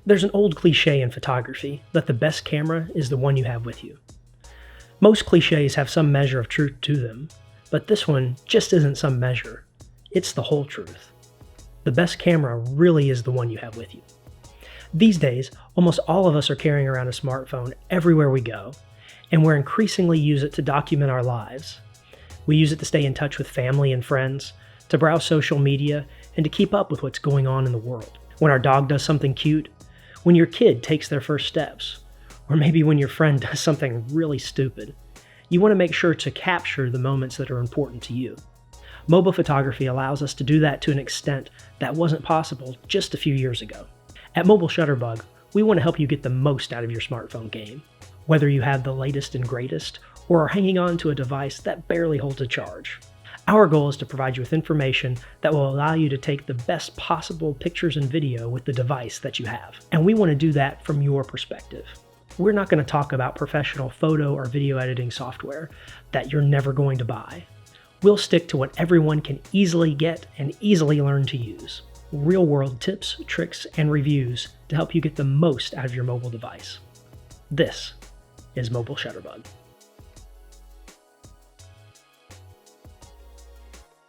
There's an old cliche in photography that the best camera is the one you have with you. Most cliches have some measure of truth to them, but this one just isn't some measure. It's the whole truth. The best camera really is the one you have with you. These days, almost all of us are carrying around a smartphone everywhere we go, and we're increasingly use it to document our lives. We use it to stay in touch with family and friends, to browse social media, and to keep up with what's going on in the world. When our dog does something cute, when your kid takes their first steps, or maybe when your friend does something really stupid, you want to make sure to capture the moments that are important to you. Mobile photography allows us to do that to an extent that wasn't possible just a few years ago. At Mobile Shutterbug, we want to help you get the most out of your smartphone game. Whether you have the latest and greatest, or are hanging on to a device that barely holds a charge. Our goal is to provide you with information that will allow you to take the best possible pictures and video with the device that you have. And we want to do that from your perspective. We're not going to talk about professional photo or video editing software that you're never going to buy. We'll stick to what everyone can easily get and easily learn to use. Real-world tips, tricks, and reviews to help you get the most out of your mobile device. This is Mobile Shutterbug.